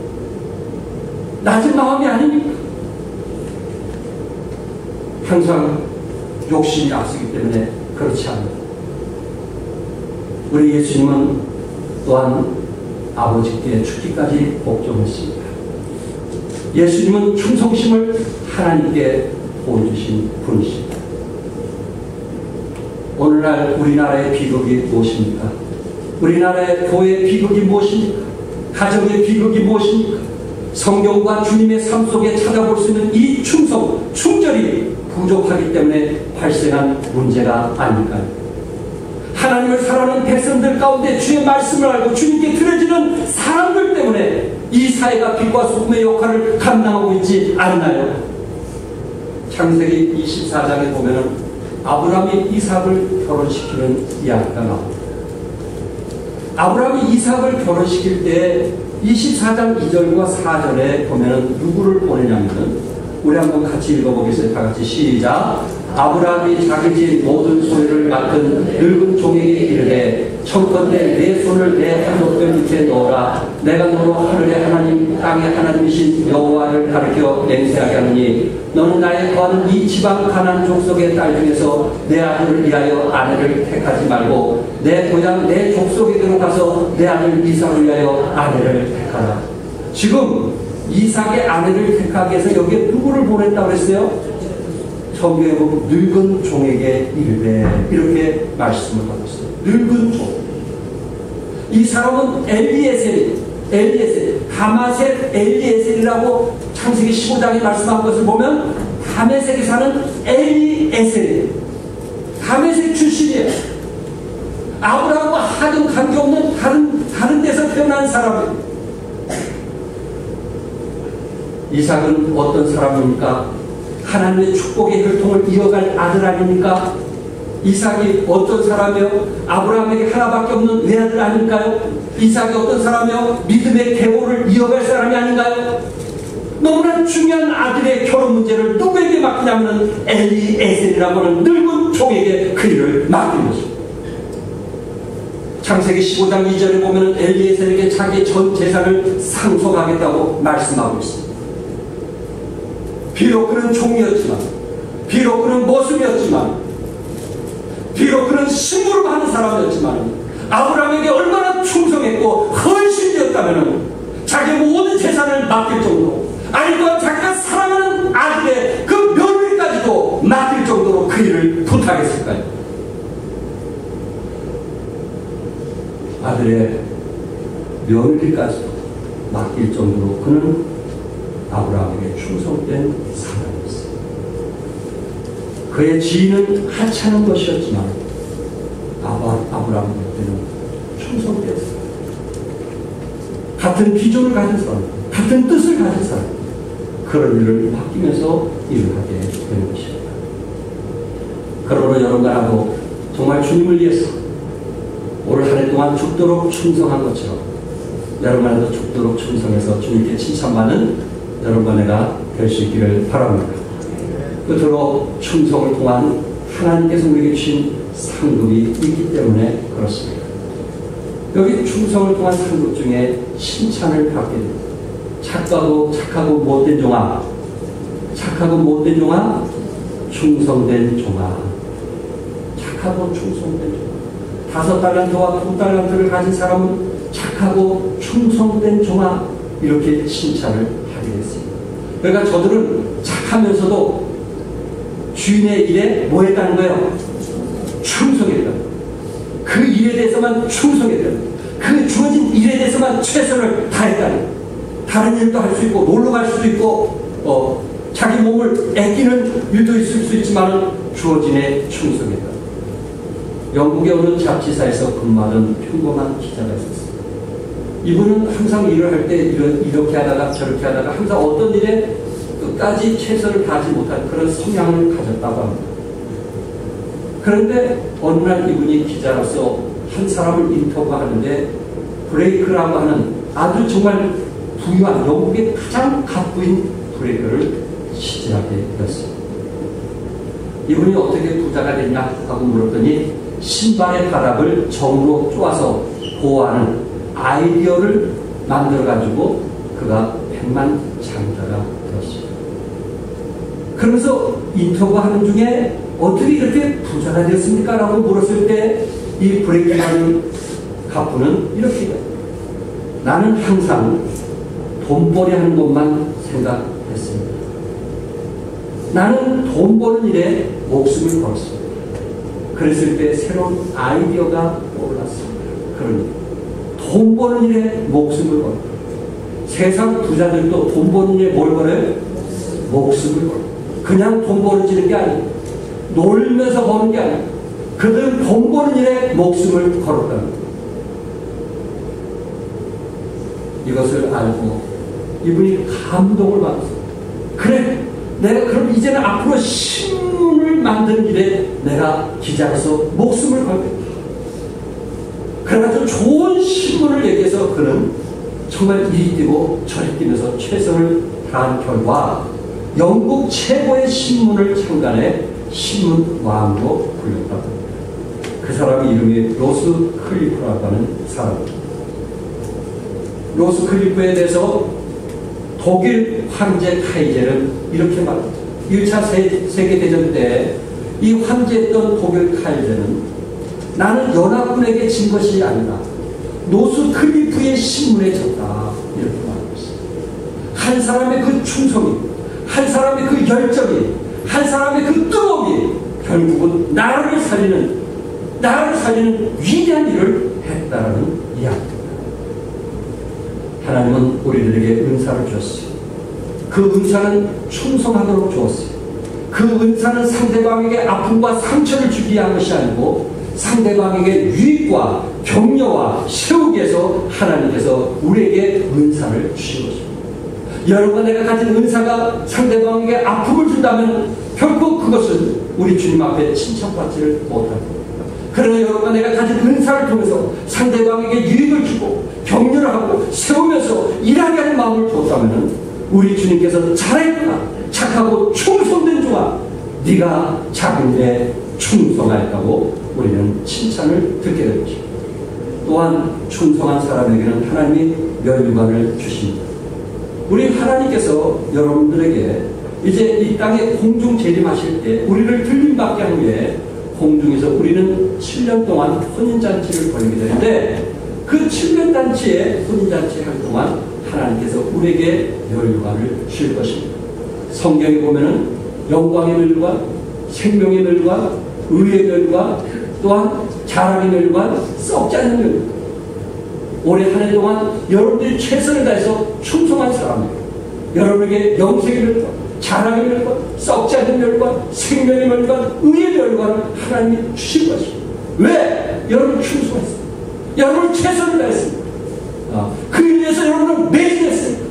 낮은 마음이 아닙니까? 항상 욕심이 앞서기 때문에 그렇지 않습니다. 우리 예수님은 또한 아버지께 죽기까지 복종했습니다. 예수님은 충성심을 하나님께 보여주신 분이십니다. 오늘날 우리나라의 비극이 무엇입니까? 우리나라의 교회의 비극이 무엇입니까? 가정의 비극이 무엇입니까? 성경과 주님의 삶 속에 찾아볼 수 있는 이 충성, 충절이 부족하기 때문에 발생한 문제가 아닐까요? 하나님을 사랑하는 백성들 가운데 주의 말씀을 알고 주님께 드려지는 사람들 때문에 이 사회가 빛과 소금의 역할을 감당하고 있지 않나요? 창세기 24장에 보면 아브라함이 이삭을 결혼시키는 이야기가 나옵니다. 아브라함이 이삭을 결혼시킬 때 24장 2절과 4절에 보면 누구를 보내냐면, 우리 한번 같이 읽어보겠습니다. 다 같이 시작. 아브라함이 자기 집 모든 소유를 맡은 늙은 종에게 이르되, 청컨대 내 손을 내 한복뼈 밑에 넣어라. 내가 너로 하늘의 하나님 땅의 하나님이신 여호와를 가르쳐 맹세하게 하느니, 너는 나의 거하는 이 지방 가나안 족속의 딸 중에서 내 아들을 위하여 아내를 택하지 말고 내 고향 내 족속에게로 가서 내 아들 이삭을 위하여 아내를 택하라. 지금 이삭의 아내를 택하기 위해서 여기에 누구를 보냈다고 했어요? 성경에 보면 늙은 종에게 이르되, 이렇게 말씀을 하고 있어요. 늙은 종. 이 사람은 엘리에셀, 다마셋 엘리에셀이라고 창세기 15장에 말씀한 것을 보면 다메섹에 사는 엘리에셀이에요. 다메섹 출신이에요. 아브라함과 하등 관계없는 다른 데서 태어난 사람이에요. 이삭은 어떤 사람입니까? 하나님의 축복의 혈통을 이어갈 아들 아닙니까? 이삭이 어떤 사람이요? 아브라함에게 하나밖에 없는 외아들 아닐까요? 이삭이 어떤 사람이요? 믿음의 계보를 이어갈 사람이 아닌가요? 너무나 중요한 아들의 결혼 문제를 누구에게 맡기냐면 엘리에셀이라고 하는 늙은 종에게 그 일을 맡긴 것입니다. 창세기 15장 2절에 보면 엘리에셀에게 자기의 전 재산을 상속하겠다고 말씀하고 있습니다. 비록 그는 종이었지만, 비록 그는 모습이었지만, 비록 그는 심부름하는 사람이었지만, 아브라함에게 얼마나 충성했고 헌신되었다면 자기 모든 재산을 맡길 정도로, 아니면 자기가 사랑하는 아들의 그 며느리까지도 맡길 정도로 그 일을 부탁했을까요? 아들의 며느리까지도 맡길 정도로 그는 아브라함에게 충성된 사람이었어요. 그의 지인은 하찮은 것이었지만 아브라함에게는 충성되었어요. 같은 비전을 가진 사람, 같은 뜻을 가진 사람, 그런 일을 맡기면서 일을 하게 되는 것입니다. 그러므로 여러분과 나도 정말 주님을 위해서 올 한 해 동안 죽도록 충성한 것처럼 여러분과 나도 죽도록 충성해서 주님께 칭찬받는 여러분과 내가 될 수 있기를 바랍니다. 끝으로 충성을 통한 하나님께서 우리에게 주신 상급이 있기 때문에 그렇습니다. 여기 충성을 통한 상급 중에 칭찬을 받게 됩니다. 착하고 못된 종아, 착하고 못된 종아, 충성된 종아. 착하고 충성된 종아. 5달란트와 2달란트를 가진 사람은 착하고 착하고 충성된 종아, 이렇게 칭찬을 하게 됐습니다. 그러니까 저들은 착하면서도 주인의 일에 뭐 했다는 거예요? 충성했다. 그 일에 대해서만 충성했다. 그 주어진 일에 대해서만 최선을 다했다. 다른 일도 할 수 있고 놀러 갈 수도 있고 자기 몸을 아끼는 일도 있을 수 있지만 주어진 일에 충성했다. 영국의 어느 잡지사에서 근무하던 평범한 기자가 있었어요. 이분은 항상 일을 할 때 이렇게 하다가 저렇게 하다가 항상 어떤 일에 끝까지 최선을 다하지 못한 그런 성향을 가졌다고 합니다. 그런데 어느 날 이분이 기자로서 한 사람을 인터뷰하는데 브레이크라고 하는 아주 정말 부유한 영국의 가장 갑부인 브레이크를 시작하게 되었습니다. 이분이 어떻게 부자가 됐냐 하고 물었더니 신발의 바닥을 정으로 쪼아서 보호하는 아이디어를 만들어가지고 그가 백만장자가 되었습니다. 그러면서 인터뷰하는 중에 어떻게 이렇게 부자가 됐습니까? 라고 물었을 때 이 브레이크라는 갑부는 이렇게 해요. 나는 항상 돈벌이 하는 것만 생각했습니다. 나는 돈 버는 일에 목숨을 걸었습니다. 그랬을 때 새로운 아이디어가 떠올랐습니다. 그러니 돈 버는 일에 목숨을 걸어. 세상 부자들도 돈 버는 일에 뭘 걸어요? 목숨을 걸어. 그냥 돈 벌어지는 게 아니에요. 놀면서 버는 게 아니에요. 그들은 돈 버는 일에 목숨을 걸었다는 거예요. 이것을 알고 이분이 감동을 받았어요. 그래, 내가 그럼 이제는 앞으로 신문을 만드는 일에 내가 기자로서 목숨을 걸겠다. 그래가지고 좋은 신문을 얘기해서 그는 정말 이리 뛰고 저리 뛰면서 최선을 다한 결과 영국 최고의 신문을 창간해 신문왕으로 불렸다고 합니다. 그 사람의 이름이 로스 클리프라고 하는 사람입니다. 로스 클리프에 대해서 독일 황제 카이제는 이렇게 말합니다. 1차 세계대전 때 이 황제였던 독일 카이제는 나는 연합군에게 진 것이 아니라 로스 클리프의 신문에 졌다. 이렇게 말하고 있습니다. 한 사람의 그 충성이, 한 사람의 그 열정이, 한 사람의 그 뜨거움이 결국은 나라를 살리는 위대한 일을 했다라는 이야기입니다. 하나님은 우리들에게 은사를 주었어요. 그 은사는 충성하도록 주었어요. 그 은사는 상대방에게 아픔과 상처를 주기 위한 것이 아니고 상대방에게 유익과 격려와 세우기 위해서 하나님께서 우리에게 은사를 주신 것입니다. 여러분, 내가 가진 은사가 상대방에게 아픔을 준다면 결코 그것은 우리 주님 앞에 칭찬받지를 못합니다. 그러나 여러분, 내가 가진 은사를 통해서 상대방에게 유익을 주고 격려를 하고 세우면서 일하게 하는 마음을 줬다면 우리 주님께서 잘했구나, 착하고 충성된 종아, 네가 작은 일에 충성하였다고 우리는 칭찬을 듣게 될 것입니다. 또한 충성한 사람에게는 하나님이 면류관을 주십니다. 우리 하나님께서 여러분들에게 이제 이 땅에 공중 재림하실 때 우리를 들림받게 한 후에 공중에서 우리는 7년 동안 혼인잔치를 벌이게 되는데 그 7년 잔치에 혼인잔치 할 동안 하나님께서 우리에게 면류관을 줄 것입니다. 성경에 보면은 영광의 면류관, 생명의 면류관, 의의 면류관, 또한 자랑의 면류관, 썩지 않는 면류관. 올해 한 해 동안 여러분들이 최선을 다해서 충성한 사람이에요. 여러분에게 영생의 면류관, 자랑의 면류관, 썩지 않는 면류관, 생명의 면류관, 의의 면류관을 하나님이 주실 것입니다. 왜? 여러분 충성했어요. 여러분 최선을 다했습니다. 그 일을 위해서 여러분은 매진했습니다.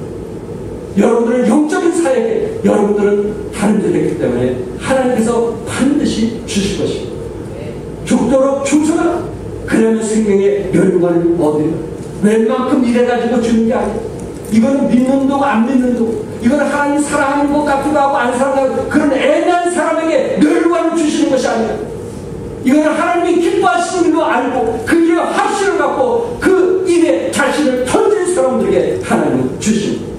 여러분들은 영적인 사역에 여러분들은 다름질했기 때문에 하나님께서 반드시 주실 것입니다. 죽도록 충성하라. 그러면 생명의 면류관을 얻으리라. 웬만큼 일해가지고 주는 게 아니에요. 이거는 믿는 동 안 믿는 동, 이거는 하나님 사랑하는 것 같기도 하고 안 사랑하는 그런 애매한 사람에게 면류관을 주시는 것이 아니에요. 이거는 하나님이 기뻐하시는 거 알고 그 일에 확신을 갖고 그 일에 자신을 던진 사람들에게 하나님은 주십니다.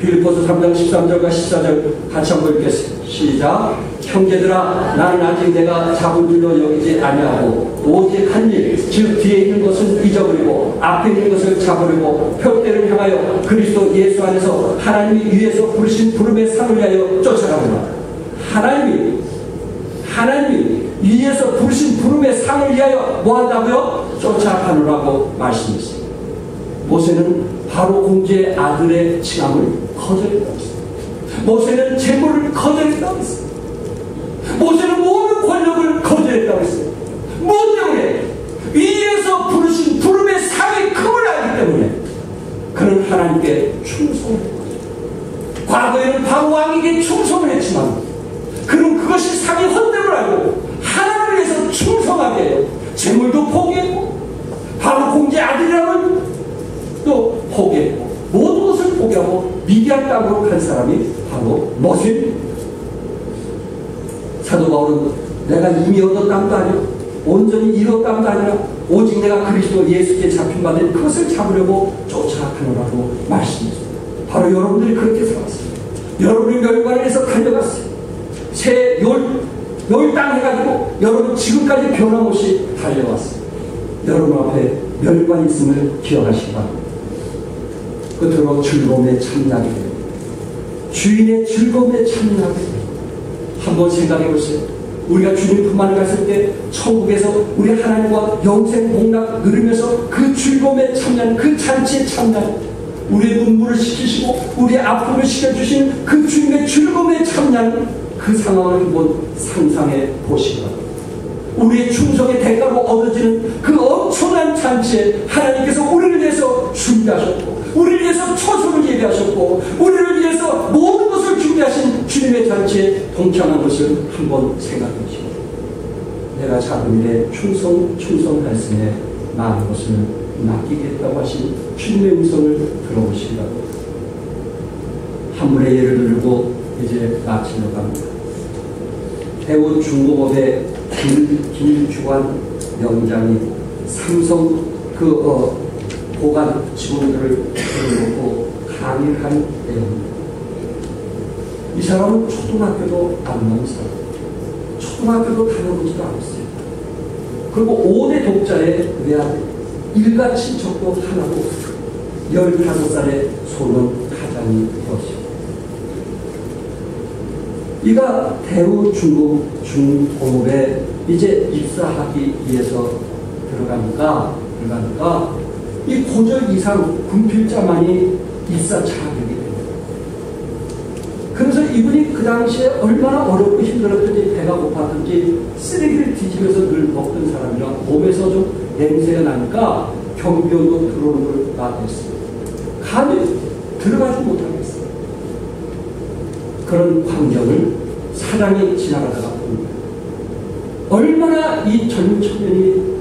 빌립보서 3장 13절과 14절 같이 한번 읽겠습니다. 시작. 형제들아, 나는 아직 내가 잡은 줄로 여기지 아니하고 오직 한 일, 즉 뒤에 있는 것은 잊어버리고 앞에 있는 것을 잡으려고 표대를 향하여 그리스도 예수 안에서 하나님이 위에서 부르신 부름의 상을 위하여 쫓아가노라. 하나님이 위에서 부르신 부름의 상을 위하여 뭐한다고요? 쫓아가노라고 말씀했습니다. 모세는 바로 공주의 아들의 칭함을 거절했다고 했습니다. 모세는 재물을 거절했다고 했습니다. 모세는 모든 권력을 거절했다고 했어요. 무엇 때문에? 위에서 부르신 부름의 상의 금을 알기 때문에 그는 하나님께 충성을 했거든요. 과거에는 바로 왕에게 충성을 했지만 그는 그것이 상의 헛됨을 알고 하나님을 위해서 충성하게 해요. 재물도 포기했고 바로 공주의 아들이라면 또 포기했고 모든 것을 포기하고 미디안 땅으로 간 사람이 바로 모세입니다. 사도 바울은 내가 이미 얻은 땅도 아니고 온전히 이뤘 땅도 아니라 오직 내가 그리스도 예수께 잡힌 바 된 그것을 잡으려고 쫓아가노라고 말씀했습니다. 바로 여러분들이 그렇게 살았어요. 여러분이 멸관을 해서 달려갔어요. 새 열땅 해가지고 여러분 지금까지 변함없이 달려왔어요. 여러분 앞에 멸관이 있음을 기억하시기 바랍니다. 끝으로 즐거움에 참여하게 됩니다. 주인의 즐거움에 참여하게 됩니다. 한번 생각해 보세요. 우리가 주님 품 안에 갔을 때 천국에서 우리 하나님과 영생 복락 누리면서 그 즐거움에 참여하는 그 잔치에 참여하는 우리의 눈물을 식히시고 우리의 아픔을 식혀주신 그 주님의 즐거움에 참여하는 그 상황을 한번 상상해 보시기 바랍니다. 우리의 충성의 대가로 얻어지는 그 엄청난 잔치에 하나님께서 우리를 위해서 준비하셨고 우리를 위해서 초소를 예비하셨고 우리를 위해서 모든 것을 준비하신 주님의 잔치에 동참한 것을 한번 생각해 보시고 내가 작은 일에 충성하였으며 많은 것을 맡기겠다고 하신 주님의 음성을 들어보시기 바랍니다. 한문의 예를 들고 이제 마치려고 합니다. 배우 중공업의 김주환 명장이 삼성 보관 직원들을 불러놓고 강의를 한 내용입니다. 이 사람은 초등학교도 안 나온 사람, 초등학교도 다녀보지도 않았어요. 그리고 5대 독자의 외아들, 일가 친척도 하나도 없어요. 15살의 소년 가장이 되었습니다. 이가 대우 중공업에 이제 입사하기 위해서 들어가니까 이 고졸 이상 군필자만이 입사 자격이 됩니다. 그래서 이분이 그 당시에 얼마나 어렵고 힘들었든지 배가 고팠든지 쓰레기를 뒤집어서 늘 먹던 사람이라 몸에서 좀 냄새가 나니까 경비원도 들어오는 걸 막았어요. 감히 들어가지 못하겠어요. 그런 광경을 사장이 지나가다가 봅니다. 얼마나 이 젊은 청년이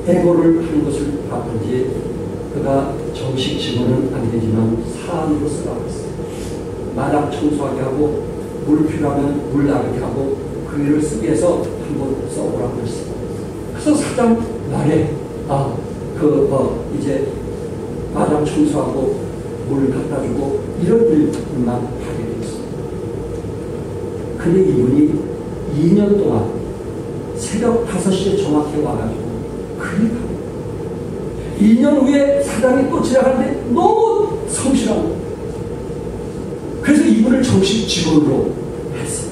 애고를 하는 것을 봤던지 그가 정식 직원은 안 되지만 사안으로 쓰라고 했어요. 마당 청소하게 하고 물 필요하면 물 나르게 하고 그 일을 쓰게 해서 한번 써보라고 했어요. 그래서 사장 말에 이제 마당 청소하고 물 갖다 주고 이런 일만 하게 됐어요. 근데 이분이 2년 동안 새벽 5시에 정확히 와가지고 그 일을 하고 2년 후에 사장이 또 지나가는데 너무 성실한 거예요. 그래서 이분을 정식 직원으로 했어요.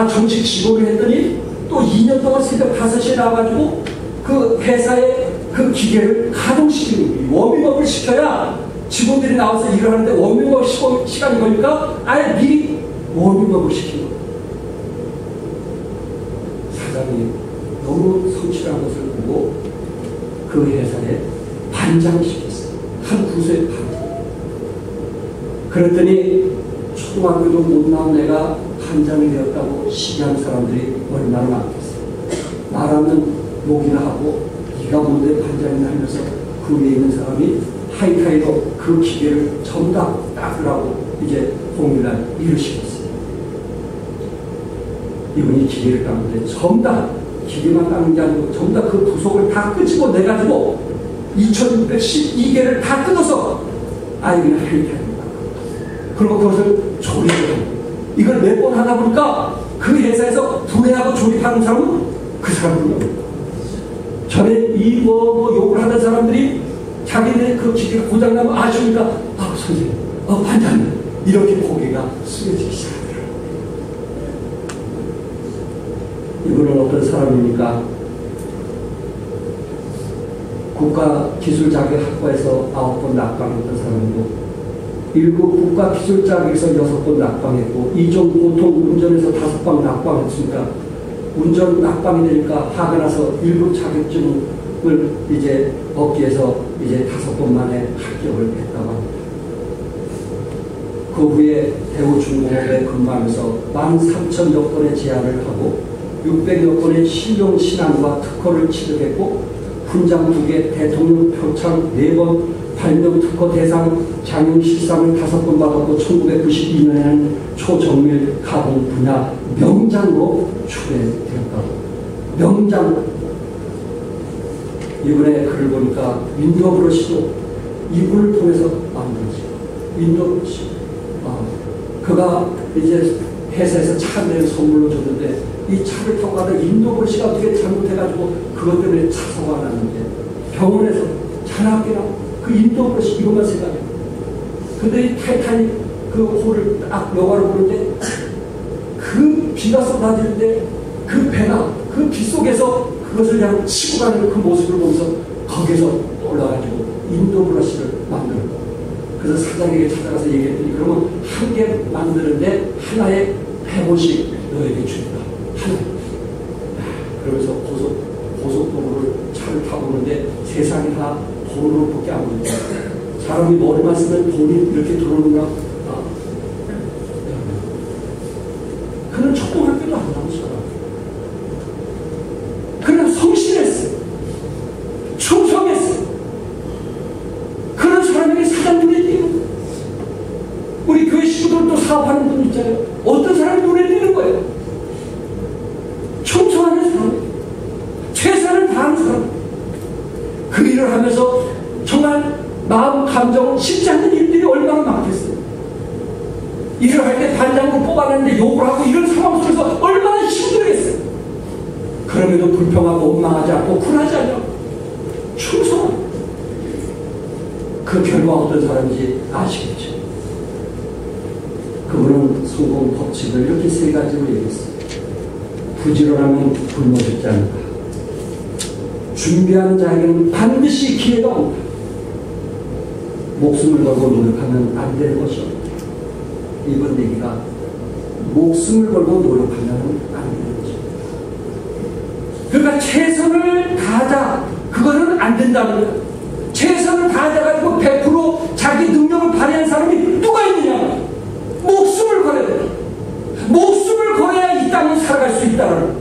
정식 직원을 했더니 또 2년 동안 새벽 5시에 나와가지고 그 회사의 그 기계를 가동시키는 거예요. 워밍업을 시켜야 직원들이 나와서 일을 하는데 워밍업 시간이 걸리니까 아예 미리 워밍업을 시킨 거예요. 사장이 너무 성실한 것을 보고 그 회사에 반장시켰어요. 한 부서에 반장. 그랬더니 초등학교도 못 나온 애가 반장이 되었다고 시기하는 사람들이 얼마나 많겠어요. 말하면 욕이나 하고 네가 뭔데 반장이나 하면서 그 위에 있는 사람이 하이타이로 그 기계를 전부 다 닦으라고 이제 공일날 일을 시켰어요. 이분이 기계를 닦는데 전부 다 기계만 닦는 게 아니고 전부 다 그 부속을 다 끄집어 내가지고 2612개를 다 뜯어서 아이들이 하이타이로 닦았어요. 그리고 그것을 조립을 이걸 몇 번 하다 보니까 그 회사에서 분해하고 조립하는 사람은 그 사람이에요. 전에 이 욕을 하는 사람들이 자기네 그 기계가 고장나면 아쉬우니까 선생님, 반장님 이렇게 고개가 숙여지기 시작하더라고요. 이분은 어떤 사람입니까? 국가기술자격학과에서 9번 낙방했던 사람이고 1급 국가기술자격에서 6번 낙방했고 2종 보통 운전에서 5번 낙방했으니까 운전 낙방이 되니까 하고 나서 1급 자격증을 이제 얻기 위해서 이제 5번 만에 합격을 했다고 합니다. 그 후에 대우중공업에 근무하면서 13,000여 건의 제안을 하고 600여 건의 실용 신안과 특허를 취득했고 훈장 2개, 대통령 표창 4번, 발명 특허 대상 장영실상을 5번 받았고 1992년에는 초정밀 가공 분야 명장으로 추대되었다고. 명장. 이분의 글을 보니까 윈도브러시도 이분을 통해서 만들어지고 윈도브러시. 그가 이제 회사에서 차를 선물로 줬는데 이 차를 타고 가다 윈도브러시가 어떻게 잘못해가지고 그것 때문에 차 사고가 났는데 병원에서 자나깨나 그 윈도브러시 이것만 생각해. 근데 이 타이타닉 그 호를 딱 여가로 보는데 그 비가 쏟아지는데 그 배가 그 비 속에서 그것을 그냥 치고 가는 그 모습을 보면서 거기서 올라가지고 윈도브러시를 만들고 그래서 사장에게 찾아가서 얘기했더니 그러면 한 개 만드는데 하나에 100원씩 너에게 준다. 하나. 그러면서 고속도로를 차를 타고 오는데 세상이 다 돈으로 밖에 안 보인다. 사람이 머리만 쓰면 돈이 이렇게 들어오는가? 그는 초등학교도 안 나온 사람. 그는 성실했어. 충성했어. 그런 사람에게 사장 눈에 띄는 우리 교회 식구들도 사업하는 분 있잖아요. 어떤 사람이 눈에 띄는 거예요? 충성하는 사람, 최선을 다하는 사람. 그 일을 하면서 정말 마음, 감정, 쉽지 않은 일들이 얼마나 많겠어요. 일을 할 때 반장으로 뽑아냈는데 욕을 하고 이런 상황 속에서 얼마나 힘들겠어요. 그럼에도 불평하고 원망하지 않고 굴하지 않냐고. 충성하고. 그 결과 어떤 사람인지 아시겠죠? 그분은 성공 법칙을 이렇게 3가지로 얘기했어요. 부지런하면 굶어 죽지 않는다. 준비하는 자에게는 반드시 기회가 온다. 목숨을 걸고 노력하면 안 되는 것이 없다. 이번 얘기가 목숨을 걸고 노력하면 안 되는 것이다. 그러니까 최선을 다하자. 그거는 안 된다는 거야. 최선을 다하자가지고 100% 자기 능력을 발휘한 사람이 누가 있느냐? 목숨을 걸어야 돼. 목숨을 걸어야 이 땅을 살아갈 수 있다는 거야.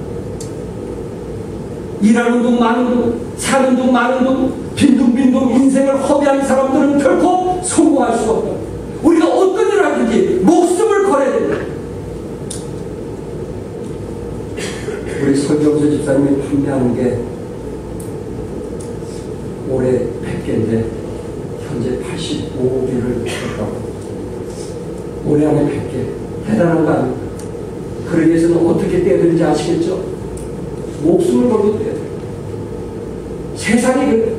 일하는 둥 마는 둥 사는 둥 마는 둥 빈둥빈둥 인생을 허비하는 사람들은 결코 성공할 수가 없다. 우리가 어떤 일을 하든지 목숨을 걸어야 된다. 우리 설경수 집사님이 판매하는 게 올해 100개인데 현재 85개를 했다고. 올해 안에 100개. 대단한 거 아닙니까? 그러기 위해서는 어떻게 떼야 되는지 아시겠죠? 목숨을 걸고 떼야 돼요. 세상이 그래.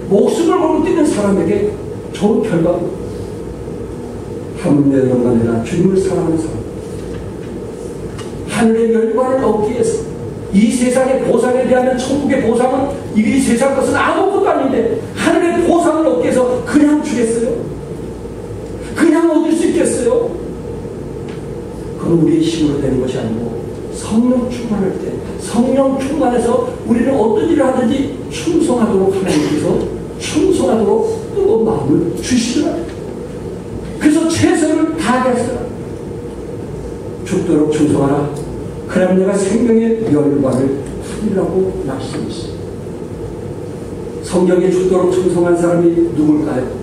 목숨을 걸고 뛰는 사람에게 좋은 결과가 하물며 영광이라 주님을 사랑하는 사람. 하늘의 열관을 얻기 위해서 이 세상의 보상에 비하면 천국의 보상은 이 세상 것은 아무것도 아닌데 하늘의 보상을 얻기 위해서 그냥 주겠어요? 그냥 얻을 수 있겠어요? 그건 우리의 힘으로 되는 것이 아니고 성령 충만할 때 성령 충만해서 우리는 어떤 일을 하든지 충성하도록 하나님께서 충성하도록 뜨거운 마음을 주시더라. 그래서 최선을 다하겠어요. 죽도록 충성하라. 그러면 내가 생명의 열관을 하리라고 말씀했어요. 성경에 죽도록 충성한 사람이 누굴까요?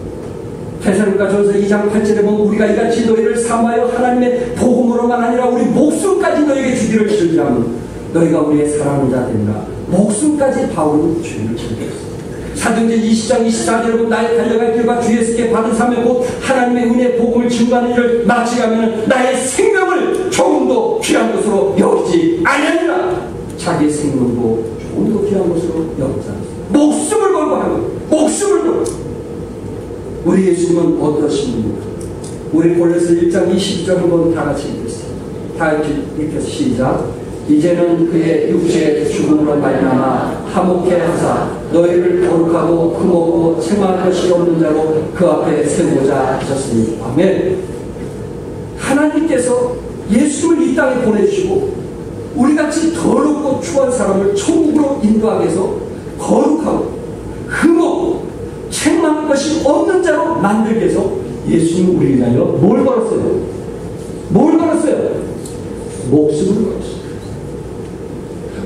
데살로니가전서 2장 8절에 보면 우리가 이같이 너희를 사모하여 하나님의 복음으로만 아니라 우리 목숨까지 너희에게 주기를 실지라면 너희가 우리의 사랑하는 자 되리라. 목숨까지 바울은 주님을 즐겼어요. 사도행전 20장 24절로 나의 달려갈 길과 주 예수께 받은 사명 곧 하나님의 은혜 복음을 증거하는 일을 마치가면 나의 생명을 조금도 귀한 것으로 여기지 아니하니라. 자기의 생명도 조금도 귀한 것으로 여기지 않습니다. 목숨을 걸고 하는 목숨을 걸고. 우리 예수님은 어떠신 분입니까? 우리 골로새 1장 22절 한번 다 같이 읽겠습니다. 다 읽겠습니다. 시작. 이제는 그의 육체의 죽음으로 말미암아 화목케 하사 너희를 거룩하고 흠없고 책망할 것이 없는 자로 그 앞에 세우고자 하셨으니. 아멘. 하나님께서 예수를 이 땅에 보내주시고 우리같이 더럽고 추한 사람을 천국으로 인도하기 위해서 거룩하고 흠없고 책망할 것이 없는 자로 만들기 위해서 예수님 우리를 위하여 뭘 걸었어요? 뭘 걸었어요? 목숨을 걸었어요.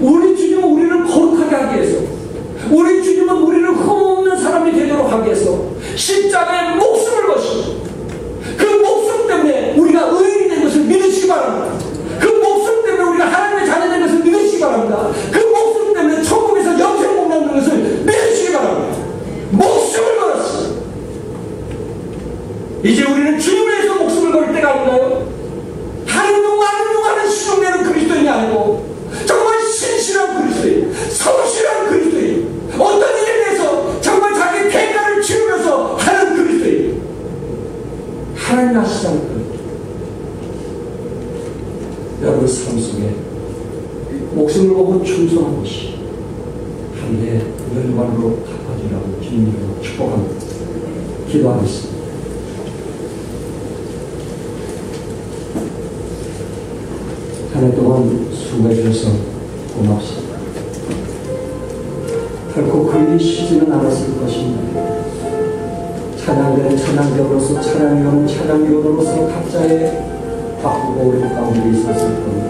우리 주님은 우리를 거룩하게 하기 위해서, 우리 주님은 우리를 흠없는 사람이 되도록 하기 위해서 십자가에 목숨을 거시고, 그 목숨 때문에 우리가 의인이 된 것을 믿으시기 바랍니다. 그 목숨 때문에 우리가 하나님의 자녀 된 것을 믿으시기 바랍니다. 그 목숨 때문에 천국에서 영생 복받는 것을 믿으시기 바랍니다. 목숨을 걸었어요. 이제 우리는 주님을 위해서 목숨을 걸 때가 아닌가요? 하는 중 많은 중 하는 시종되는 그리스도인이 아니고 정말 신실한 그리스도인, 성실한 그리스도인, 어떤 일에 대해서 정말 자기 대가를 치르면서 하는 그리스도인, 하나님 아시잖아요. 여러분 삶 속에 목숨을 걸고 충성한 것이 한데 열반으로 갚아주라고 주님으로 축복합니다. 기도하겠습니다. 한 해 동안 수고해 주셔서 고맙습니다. 결코 그 일이 쉬지는 않았을 것입니다. 찬양대는 찬양대로서, 찬양위원은 찬양위원으로서 각자의 바쁘고 어려운 가운데 있었을 겁니다.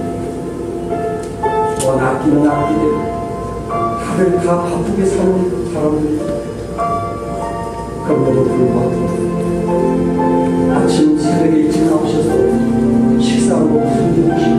또한 악기는 악기대로 다들 다 바쁘게 사는 사람들이 그런데도 불구하고 아침 새벽에 일찍 나오셔서 식사하고 무슨 일을